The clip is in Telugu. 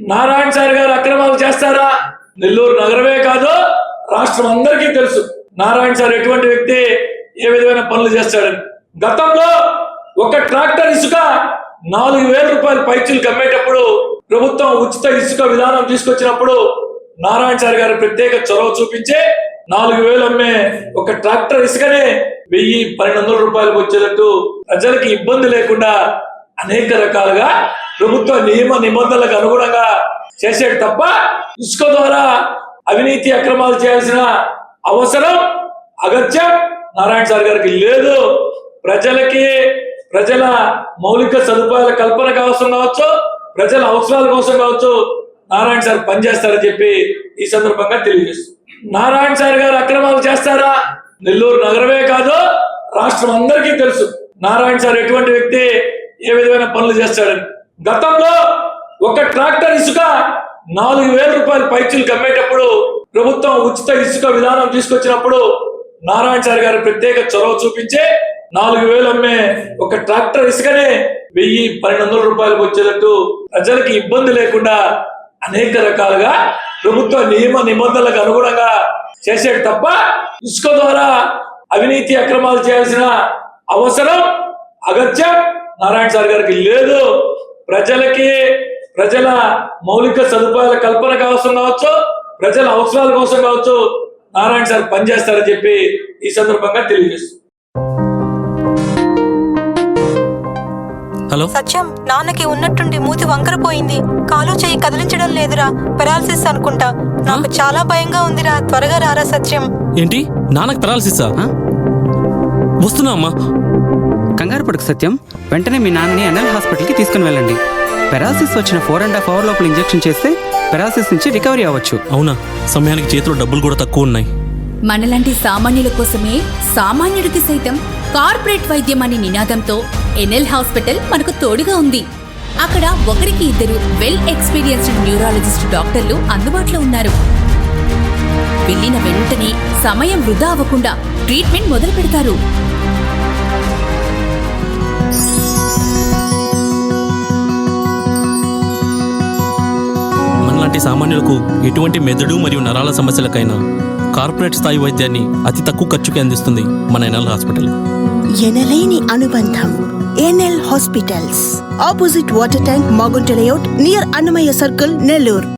నారాయణ సార్ గారు అక్రమాలు చేస్తారా? నెల్లూరు నగరమే కాదు రాష్ట్రం అందరికీ తెలుసు నారాయణ సార్ ఎటువంటి వ్యక్తి, ఏ విధమైన పనులు చేస్తాడని. గతంలో ఒక ట్రాక్టర్ ఇసుక 4,000 రూపాయలు పైచీలకు అమ్మేటప్పుడు ప్రభుత్వం ఉచిత ఇసుక విధానం తీసుకొచ్చినప్పుడు నారాయణ సార్ గారు ప్రత్యేక చొరవ చూపించి 4,000 అమ్మే ఒక ట్రాక్టర్ ఇసుకనే 1,000-1,200 రూపాయలకు వచ్చేటట్టు ప్రజలకి ఇబ్బంది లేకుండా అనేక రకాలుగా ప్రభుత్వ నియమ నిబంధనలకు అనుగుణంగా చేసేది తప్ప ఇసుక ద్వారా అవినీతి అక్రమాలు చేయాల్సిన అవసరం అగత్యం నారాయణ సార్ గారికి లేదు. ప్రజల మౌలిక సదుపాయాల కల్పన కోసం కావచ్చు, ప్రజల అవసరాల కోసం కావచ్చు నారాయణ సార్ పనిచేస్తారని చెప్పి ఈ సందర్భంగా తెలియజేస్తుంది. నారాయణ సార్ గారు అక్రమాలు చేస్తారా? నెల్లూరు నగరమే కాదు రాష్ట్రం అందరికీ తెలుసు నారాయణ సార్ ఎటువంటి వ్యక్తి, ఏ విధమైన పనులు చేస్తాడని. గతంలో ఒక ట్రాక్టర్ ఇసుక 4,000 రూపాయలు పైచీలకు అమ్మేటప్పుడు ప్రభుత్వం ఉచిత ఇసుక విధానం తీసుకొచ్చినప్పుడు నారాయణ సార్ గారు ప్రత్యేక చొరవ చూపించి 4,000 అమ్మే ఒక ట్రాక్టర్ ఇసుకనే 1,000-1,200 రూపాయలకు వచ్చేటట్టు ప్రజలకి ఇబ్బంది లేకుండా అనేక రకాలుగా ప్రభుత్వ నియమ నిబంధనలకు అనుగుణంగా చేసేది తప్ప ఇసుక ద్వారా అవినీతి అక్రమాలు చేయాల్సిన అవసరం అగత్యం నారాయణ సార్ గారికి లేదు. ప్రజల మౌలిక సదుపాయాల కల్పన కోసం కావచ్చు, ప్రజల అవసరాల కోసం కావచ్చు నారాయణ సార్ పనిచేస్తారని చెప్పి ఈ సందర్భంగా తెలియజేస్తుంది. హలో సత్యం, నాన్నకి ఉన్నట్టుండి మూతి వంకరపోయింది, కాలు చేయి కదిలించడం లేదురా, పెరాలసిస్ అనుకుంటా. నాకు చాలా భయంగా ఉందిరా, త్వరగా రారా సత్యం. ఏంటి, నాన్నకు పెరాలసిసా? వస్తున్నా అమ్మా. కంగారు పడుకు సత్యం, వెంటనే మీ నాన్నని ఎన్ఎల్ హాస్పిటల్కి తీసుకుని వెళ్ళండి. పెరాలసిస్ వచ్చిన 4.5 అవర్ లోపల ఇంజెక్షన్ చేస్తే పెరాలసిస్ నుంచి రికవరీ అవ్వచ్చు. అవునా? సమయానికి చేతిలో డబ్బులు కూడా తక్కువ ఉన్నాయి. మనలాంటి సామాన్యుల కోసమే సామాన్యుడికి సైతం కార్పొరేట్ వైద్యం అనే నినాదంతో ఎన్ఎల్ హాస్పిటల్ మనకు తోడుగా ఉంది. అక్కడ 1-2 వెల్ ఎక్స్పీరియన్స్డ్ న్యూరాలజిస్ట్ డాక్టర్లు అందుబాటులో ఉన్నారు. వెళ్ళిన వెంటనే సమయం వృధా అవ్వకుండా ట్రీట్మెంట్ మొదలు పెడతారు. మనలాంటి సామాన్యులకు ఎటువంటి మెదడు మరియు నరాల సమస్యలకైనా కార్పొరేట్ స్థాయి వైద్యాన్ని అతి తక్కువ ఖర్చుకి అందిస్తుంది మన ఎన్ఎల్ హాస్పిటల్. ఎనలేని అనుబంధం. NL hospitals, opposite water tank, Magunta layout, near Annamayya circle, Nellore.